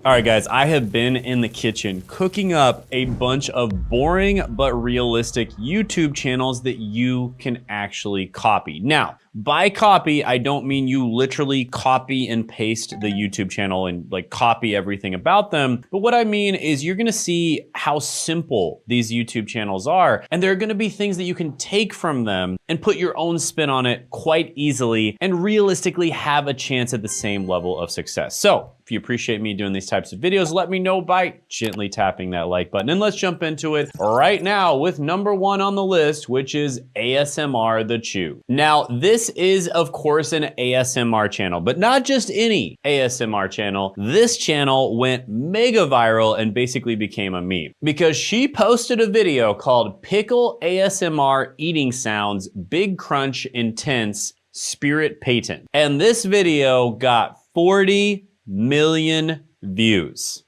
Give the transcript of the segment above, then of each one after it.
All right, guys, I have been in the kitchen cooking up a bunch of boring but realistic YouTube channels that you can actually copy. Now, by copy, I don't mean you literally copy and paste the YouTube channel and like copy everything about them. But what I mean is you're gonna see how simple these YouTube channels are. And there are gonna be things that you can take from them and put your own spin on it quite easily and realistically have a chance at the same level of success. So if you appreciate me doing these types of videos, let me know by gently tapping that like button. And let's jump into it right now with number 1 on the list, which is ASMR The Chew. Now, this is, of course, an ASMR channel, but not just any ASMR channel. This channel went mega viral and basically became a meme because she posted a video called Pickle ASMR Eating Sounds, Big Crunch Intense, Spirit Patent. And this video got 40 million views.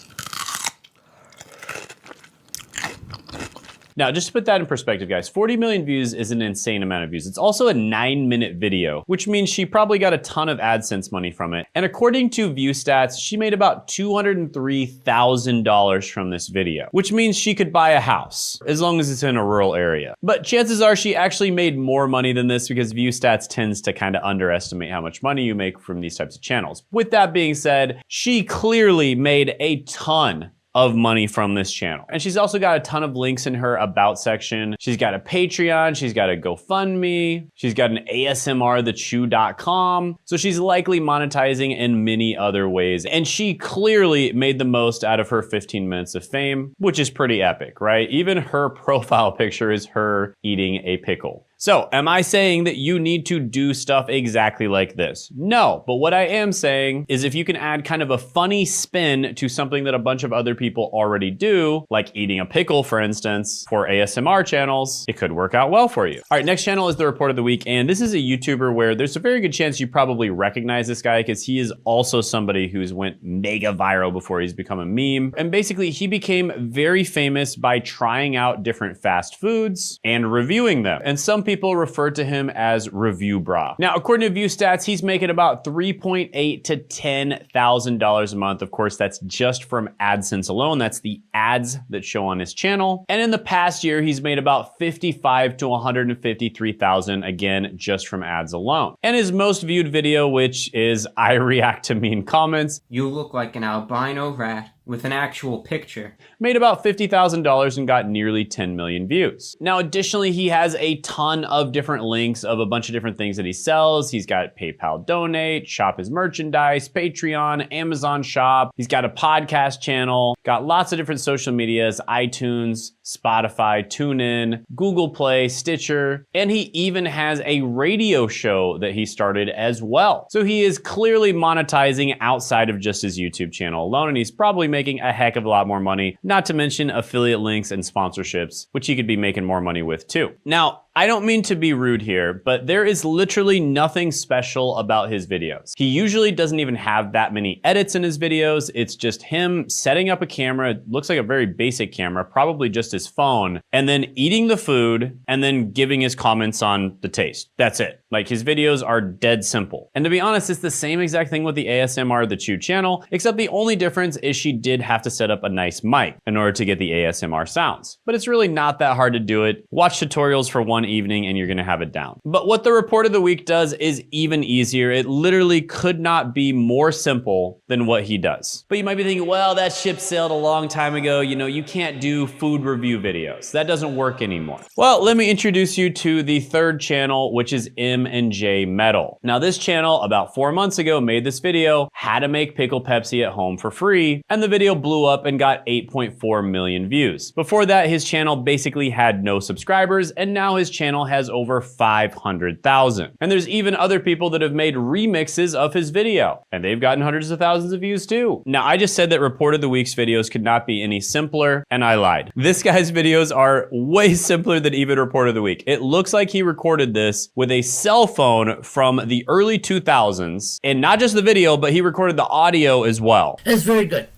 Now, just to put that in perspective, guys, 40 million views is an insane amount of views. It's also a 9-minute video, which means she probably got a ton of AdSense money from it. And according to View Stats, she made about $203,000 from this video, which means she could buy a house as long as it's in a rural area. But chances are she actually made more money than this because View Stats tends to kind of underestimate how much money you make from these types of channels. With that being said, she clearly made a ton of money from this channel. And she's also got a ton of links in her about section. She's got a Patreon, she's got a GoFundMe, she's got an ASMRthechew.com. So she's likely monetizing in many other ways. And she clearly made the most out of her 15 minutes of fame, which is pretty epic, right? Even her profile picture is her eating a pickle. So, am I saying that you need to do stuff exactly like this? No, but what I am saying is if you can add kind of a funny spin to something that a bunch of other people already do, like eating a pickle, for instance, for ASMR channels, it could work out well for you. All right, next channel is the report of the week, and this is a YouTuber where there's a very good chance you probably recognize this guy because he is also somebody who's went mega viral before he's become a meme. And basically, he became very famous by trying out different fast foods and reviewing them. And some people refer to him as Review Bra. Now, according to View Stats, he's making about $3.8 to $10,000 a month. Of course, that's just from AdSense alone. That's the ads that show on his channel. And in the past year, he's made about $55,000 to $153,000, again, just from ads alone. And his most viewed video, which is I react to mean comments. You look like an albino rat with an actual picture. Made about $50,000 and got nearly 10 million views. Now, additionally, he has a ton of different links of a bunch of different things that he sells. He's got PayPal Donate, shop his merchandise, Patreon, Amazon Shop. He's got a podcast channel, got lots of different social medias, iTunes, Spotify, TuneIn, Google Play, Stitcher, and he even has a radio show that he started as well. So he is clearly monetizing outside of just his YouTube channel alone, and he's probably making a heck of a lot more money, not to mention affiliate links and sponsorships, which he could be making more money with too. Now, I don't mean to be rude here, but there is literally nothing special about his videos. He usually doesn't even have that many edits in his videos. It's just him setting up a camera. It looks like a very basic camera, probably just his phone, and then eating the food and then giving his comments on the taste. That's it. Like, his videos are dead simple. And to be honest, it's the same exact thing with the ASMR The Chew channel, except the only difference is she did have to set up a nice mic in order to get the ASMR sounds. But it's really not that hard to do it. Watch tutorials for one evening and you're gonna have it down. But what the report of the week does is even easier. It literally could not be more simple than what he does. But you might be thinking, well, that ship sailed a long time ago. You know, you can't do food review videos. That doesn't work anymore. Well, let me introduce you to the third channel, which is M&J Metal. Now, this channel about 4 months ago made this video, how to make pickle Pepsi at home for free. And the video blew up and got 8.4 million views. Before that, his channel basically had no subscribers, and now his channel has over 500,000. And there's even other people that have made remixes of his video, and they've gotten hundreds of thousands of views too. Now, I just said that Report of the Week's videos could not be any simpler, and I lied. This guy's videos are way simpler than even Report of the Week. It looks like he recorded this with a cell phone from the early 2000s, and not just the video, but he recorded the audio as well. That's very good.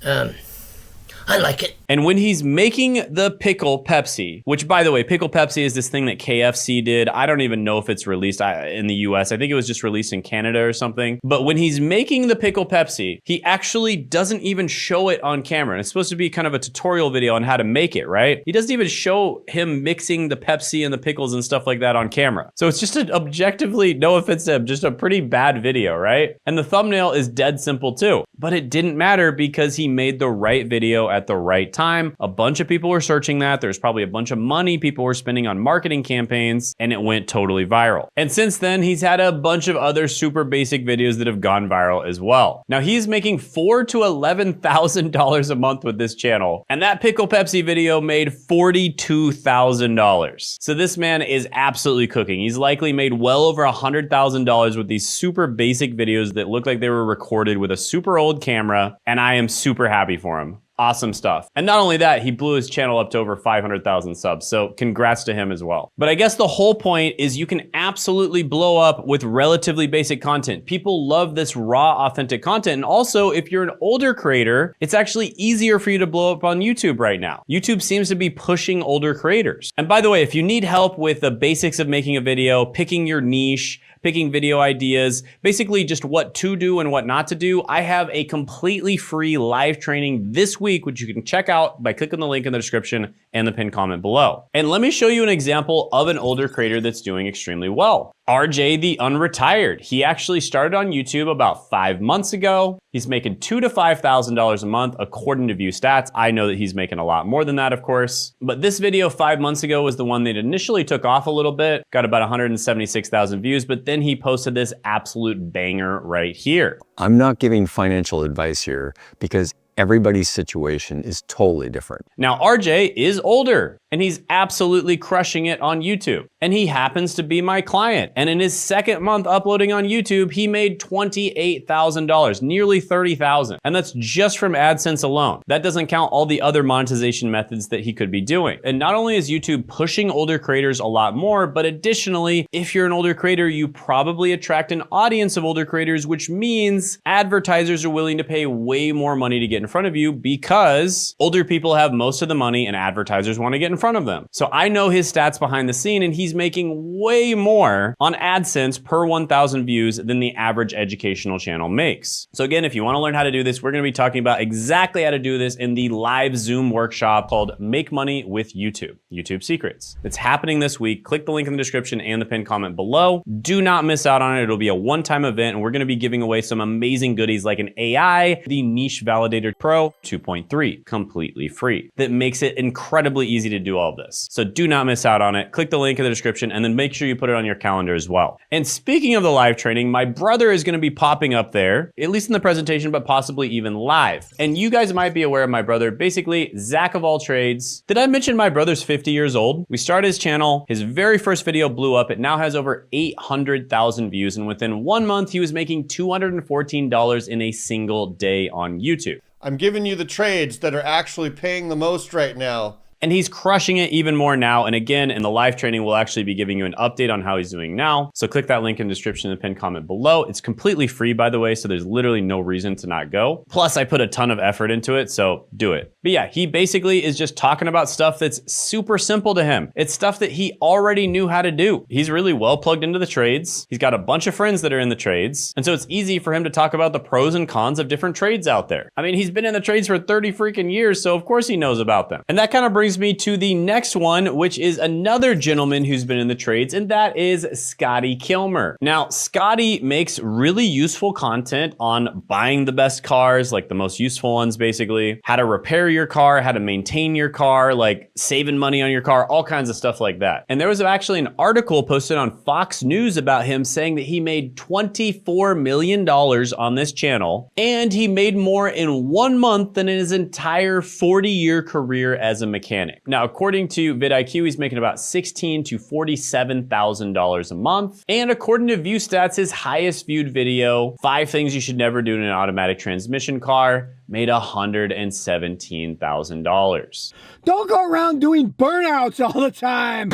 I I like it. And when he's making the pickle Pepsi, which by the way, pickle Pepsi is this thing that KFC did. I don't even know if it's released in the US. I think it was just released in Canada or something. But when he's making the pickle Pepsi, he actually doesn't even show it on camera. And it's supposed to be kind of a tutorial video on how to make it, right? He doesn't even show him mixing the Pepsi and the pickles and stuff like that on camera. So it's just an objectively, no offense to him, just a pretty bad video, right? And the thumbnail is dead simple too. But it didn't matter because he made the right video at the right time. A bunch of people were searching that. There's probably a bunch of money people were spending on marketing campaigns, and it went totally viral. And since then, he's had a bunch of other super basic videos that have gone viral as well. Now he's making $4,000 to $11,000 a month with this channel, and that pickle Pepsi video made $42,000. So this man is absolutely cooking. He's likely made well over $100,000 with these super basic videos that look like they were recorded with a super old camera, and I am super happy for him. Awesome stuff. And not only that, he blew his channel up to over 500,000 subs. So congrats to him as well. But I guess the whole point is you can absolutely blow up with relatively basic content. People love this raw, authentic content. And also, if you're an older creator, it's actually easier for you to blow up on YouTube right now. YouTube seems to be pushing older creators. And by the way, if you need help with the basics of making a video, picking your niche, picking video ideas, basically just what to do and what not to do, I have a completely free live training this week, which you can check out by clicking the link in the description and the pinned comment below. And let me show you an example of an older creator that's doing extremely well. RJ the Unretired. He actually started on YouTube about 5 months ago. He's making $2,000 to $5,000 a month according to View Stats. I know that he's making a lot more than that, of course. But this video 5 months ago was the one that initially took off a little bit, got about 176,000 views, but then he posted this absolute banger right here. I'm not giving financial advice here because everybody's situation is totally different. Now, RJ is older and he's absolutely crushing it on YouTube. And he happens to be my client. And in his second month uploading on YouTube, he made $28,000, nearly $30,000. And that's just from AdSense alone. That doesn't count all the other monetization methods that he could be doing. And not only is YouTube pushing older creators a lot more, but additionally, if you're an older creator, you probably attract an audience of older creators, which means advertisers are willing to pay way more money to get in front of you because older people have most of the money and advertisers want to get in front of them. So I know his stats behind the scene and he's making way more on AdSense per 1,000 views than the average educational channel makes. So again, if you want to learn how to do this, we're going to be talking about exactly how to do this in the live Zoom workshop called Make Money with YouTube, YouTube Secrets. It's happening this week. Click the link in the description and the pinned comment below. Do not miss out on it. It'll be a one-time event and we're going to be giving away some amazing goodies like an AI, the Niche Validator Pro 2.3, completely free. That makes it incredibly easy to do all of this. So do not miss out on it. Click the link in the description and then make sure you put it on your calendar as well. And speaking of the live training, my brother is going to be popping up there, at least in the presentation, but possibly even live. And you guys might be aware of my brother, basically Zach of all trades. Did I mention my brother's 50 years old? We started his channel. His very first video blew up. It now has over 800,000 views. And within 1 month, he was making $214 in a single day on YouTube. I'm giving you the trades that are actually paying the most right now. And he's crushing it even more now. And again, in the live training, we'll actually be giving you an update on how he's doing now. So click that link in the description and the pinned comment below. It's completely free, by the way, so there's literally no reason to not go. Plus, I put a ton of effort into it, so do it. But yeah, he basically is just talking about stuff that's super simple to him. It's stuff that he already knew how to do. He's really well plugged into the trades. He's got a bunch of friends that are in the trades. And so it's easy for him to talk about the pros and cons of different trades out there. I mean, he's been in the trades for 30 freaking years, so of course he knows about them. And that kind of brings me to the next one, which is another gentleman who's been in the trades, and that is Scotty Kilmer. Now, Scotty makes really useful content on buying the best cars, like the most useful ones basically, how to repair your car, how to maintain your car, like saving money on your car, all kinds of stuff like that. And there was actually an article posted on Fox News about him saying that he made $24 million on this channel, and he made more in 1 month than in his entire 40-year career as a mechanic. Now, according to vidIQ, he's making about $16,000 to $47,000 a month. And according to View Stats, his highest viewed video, 5 Things You Should Never Do in an Automatic Transmission Car, made $117,000. Don't go around doing burnouts all the time.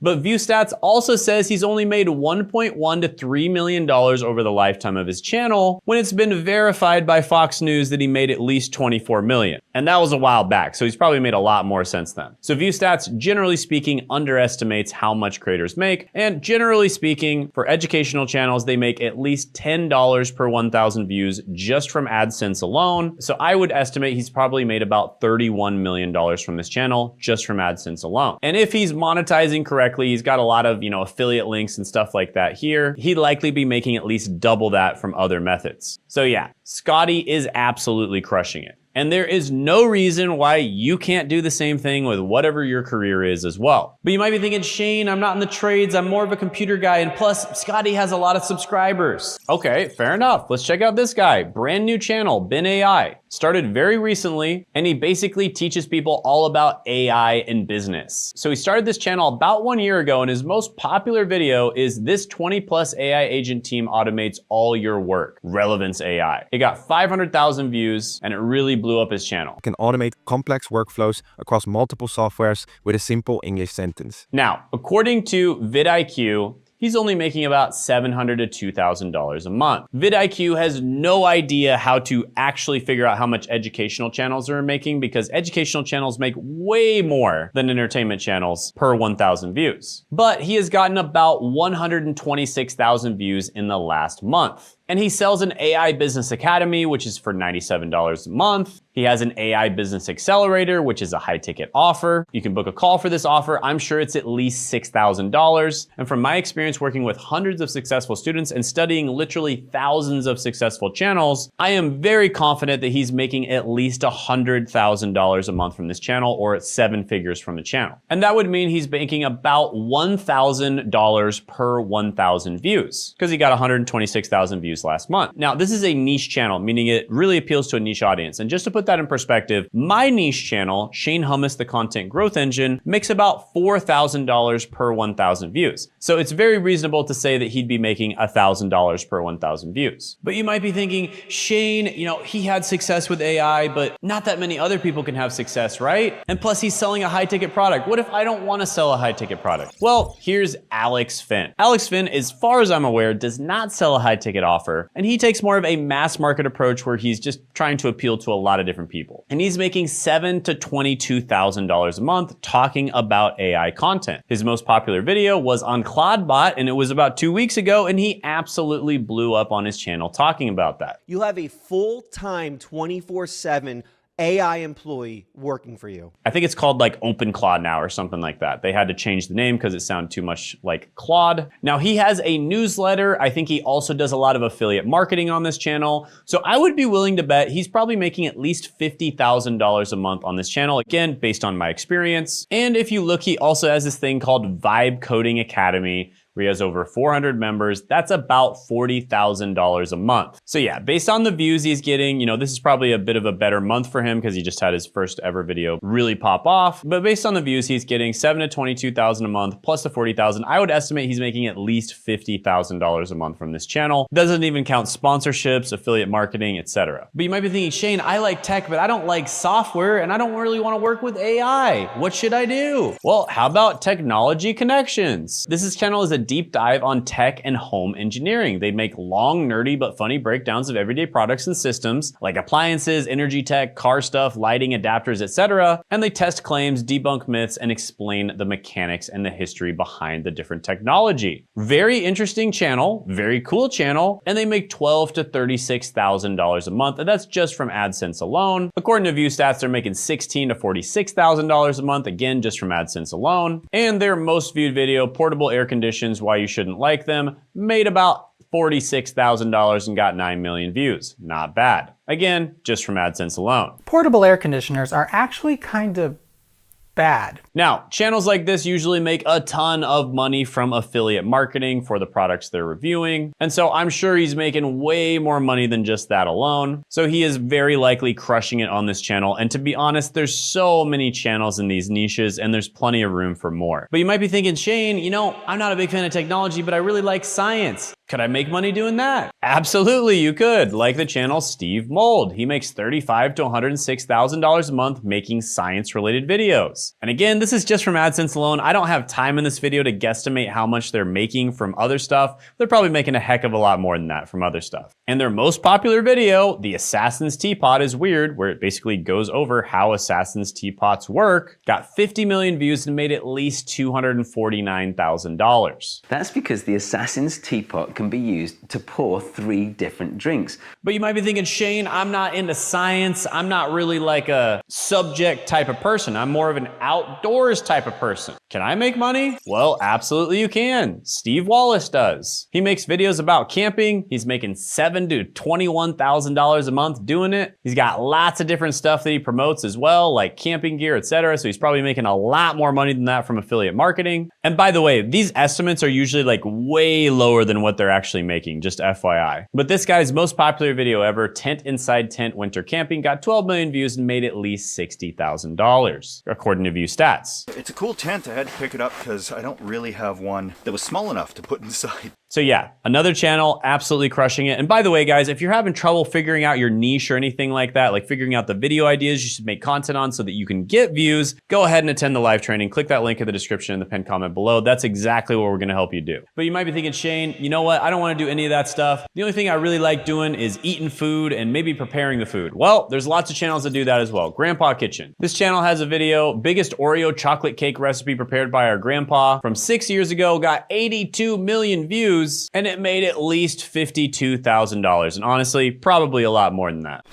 But ViewStats also says he's only made $1.1 to $3 million over the lifetime of his channel, when it's been verified by Fox News that he made at least $24 million. And that was a while back, so he's probably made a lot more since then. So ViewStats, generally speaking, underestimates how much creators make, and generally speaking, for educational channels, they make at least $10 per 1,000 views just from AdSense alone. So I would estimate he's probably made about $31 million from this channel just from AdSense alone. And if he's monetizing correctly, he's got a lot of, affiliate links and stuff like that here, he'd likely be making at least double that from other methods. So yeah, Scotty is absolutely crushing it. And there is no reason why you can't do the same thing with whatever your career is as well. But you might be thinking, Shane, I'm not in the trades, I'm more of a computer guy, and plus, Scotty has a lot of subscribers. Okay, fair enough. Let's check out this guy. Brand new channel, Ben AI. Started very recently, and he basically teaches people all about AI and business. So he started this channel about 1 year ago, and his most popular video is this 20+ AI agent team automates all your work. Relevance AI. It got 500,000 views, and it really blew up his channel. Can automate complex workflows across multiple softwares with a simple English sentence. Now, according to vidIQ, he's only making about $700 to $2,000 a month. vidIQ has no idea how to actually figure out how much educational channels are making, because educational channels make way more than entertainment channels per 1,000 views. But he has gotten about 126,000 views in the last month. And he sells an AI Business Academy, which is for $97 a month. He has an AI Business Accelerator, which is a high-ticket offer. You can book a call for this offer. I'm sure it's at least $6,000. And from my experience working with hundreds of successful students and studying literally thousands of successful channels, I am very confident that he's making at least $100,000 a month from this channel, or at 7 figures from the channel. And that would mean he's making about $1,000 per 1,000 views, because he got 126,000 views last month. Now, this is a niche channel, meaning it really appeals to a niche audience. And just to put that in perspective, my niche channel, Shane Hummus, the Content Growth Engine, makes about $4,000 per 1,000 views. So it's very reasonable to say that he'd be making $1,000 per 1,000 views. But you might be thinking, Shane, he had success with AI, but not that many other people can have success, right? And plus he's selling a high ticket product. What if I don't want to sell a high ticket product? Well, here's Alex Finn. Alex Finn, as far as I'm aware, does not sell a high ticket offer, and he takes more of a mass market approach where he's just trying to appeal to a lot of different people. And he's making $7,000 to $22,000 a month talking about AI content. His most popular video was on Claudebot, and it was about 2 weeks ago, and he absolutely blew up on his channel talking about that. You have a full-time 24/7 AI employee working for you. I think it's called like OpenClaw now or something like that. They had to change the name because it sounded too much like Claude. Now he has a newsletter. I think he also does a lot of affiliate marketing on this channel. So I would be willing to bet he's probably making at least $50,000 a month on this channel. Again, based on my experience. And if you look, he also has this thing called Vibe Coding Academy, where he has over 400 members. That's about $40,000 a month. So yeah, based on the views he's getting, this is probably a bit of a better month for him because he just had his first ever video really pop off. But based on the views he's getting, $7,000 to $22,000 a month plus the $40,000, I would estimate he's making at least $50,000 a month from this channel. Doesn't even count sponsorships, affiliate marketing, etc. But you might be thinking, Shane, I like tech, but I don't like software and I don't really want to work with AI. What should I do? Well, how about Technology Connections? This channel is a deep dive on tech and home engineering. They make long, nerdy, but funny breakdowns of everyday products and systems like appliances, energy tech, car stuff, lighting, adapters, etc. And they test claims, debunk myths, and explain the mechanics and the history behind the different technology. Very interesting channel, very cool channel, and they make $12,000 to $36,000 a month, and that's just from AdSense alone. According to ViewStats, they're making $16,000 to $46,000 a month, again, just from AdSense alone. And their most viewed video, Portable Air Conditions, Why You Shouldn't Like Them, made about $46,000 and got 9 million views. Not bad. Again, just from AdSense alone. Portable air conditioners are actually kind of bad. Now, channels like this usually make a ton of money from affiliate marketing for the products they're reviewing. And so I'm sure he's making way more money than just that alone. So he is very likely crushing it on this channel. And to be honest, there's so many channels in these niches and there's plenty of room for more. But you might be thinking, Shane, I'm not a big fan of technology, but I really like science. Could I make money doing that? Absolutely, you could. Like the channel Steve Mold. He makes $35,000 to $106,000 a month making science-related videos. And again, this is just from AdSense alone. I don't have time in this video to guesstimate how much they're making from other stuff. They're probably making a heck of a lot more than that from other stuff. And their most popular video, The Assassin's Teapot is Weird, where it basically goes over how Assassin's Teapots work, got 50 million views and made at least $249,000. That's because the Assassin's Teapot can be used to pour 3 different drinks. But you might be thinking, Shane, I'm not into science. I'm not really like a subject type of person. I'm more of an outdoors type of person. Can I make money? Well, absolutely you can. Steve Wallace does. He makes videos about camping. He's making $7,000 to $21,000 a month doing it. He's got lots of different stuff that he promotes as well, like camping gear, etc. So he's probably making a lot more money than that from affiliate marketing. And by the way, these estimates are usually like way lower than what they're actually making, just FYI. But this guy's most popular video ever, Tent Inside Tent Winter Camping, got 12 million views and made at least $60,000, according to View Stats. It's a cool tent. I had to pick it up because I don't really have one that was small enough to put inside. So yeah, another channel absolutely crushing it. And by the way, guys, if you're having trouble figuring out your niche or anything like that, like figuring out the video ideas you should make content on so that you can get views, go ahead and attend the live training. Click that link in the description in the pinned comment below. That's exactly what we're gonna help you do. But you might be thinking, Shane, you know what? I don't wanna do any of that stuff. The only thing I really like doing is eating food and maybe preparing the food. Well, there's lots of channels that do that as well. Grandpa Kitchen. This channel has a video, biggest Oreo chocolate cake recipe prepared by our grandpa from 6 years ago, got 82 million views, and it made at least $52,000. And honestly, probably a lot more than that.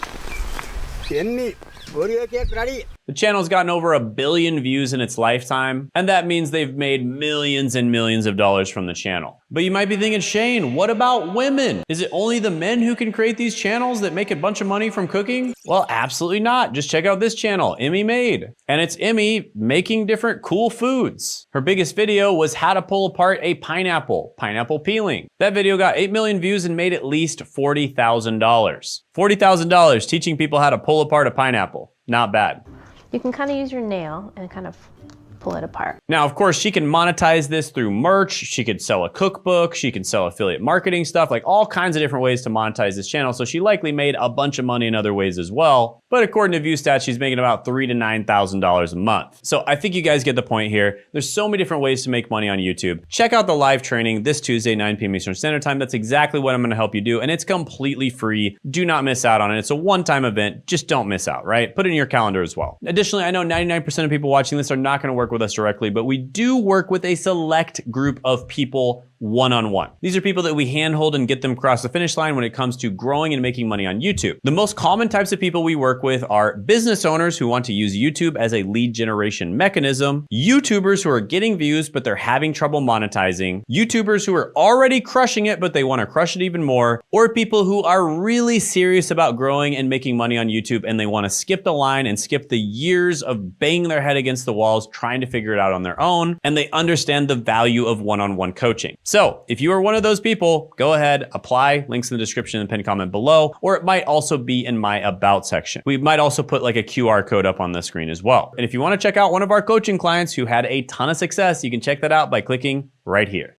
The channel's gotten over 1 billion views in its lifetime, and that means they've made millions and millions of dollars from the channel. But you might be thinking, Shane, what about women? Is it only the men who can create these channels that make a bunch of money from cooking? Well, absolutely not. Just check out this channel, Emmy Made. And it's Emmy making different cool foods. Her biggest video was how to pull apart a pineapple peeling. That video got 8 million views and made at least $40,000. $40,000 teaching people how to pull apart a pineapple. Not bad. You can kind of use your nail and kind of pull it apart. Now, of course, she can monetize this through merch. She could sell a cookbook. She can sell affiliate marketing stuff, like all kinds of different ways to monetize this channel. So she likely made a bunch of money in other ways as well. But according to View Stats, she's making about $3,000 to $9,000 a month. So I think you guys get the point here. There's so many different ways to make money on YouTube. Check out the live training this Tuesday, 9 p.m. Eastern Standard Time. That's exactly what I'm gonna help you do. And it's completely free. Do not miss out on it. It's a one-time event. Just don't miss out, right? Put it in your calendar as well. Additionally, I know 99% of people watching this are not gonna work with us directly, but we do work with a select group of people one-on-one. These are people that we handhold and get them across the finish line when it comes to growing and making money on YouTube. The most common types of people we work with are business owners who want to use YouTube as a lead generation mechanism, YouTubers who are getting views but they're having trouble monetizing, YouTubers who are already crushing it but they want to crush it even more, or people who are really serious about growing and making money on YouTube and they want to skip the line and skip the years of banging their head against the walls trying to figure it out on their own, and they understand the value of one-on-one coaching. So if you are one of those people, go ahead, apply, links in the description and pinned comment below, or it might also be in my about section. We might also put like a QR code up on the screen as well. And if you want to check out one of our coaching clients who had a ton of success, you can check that out by clicking right here.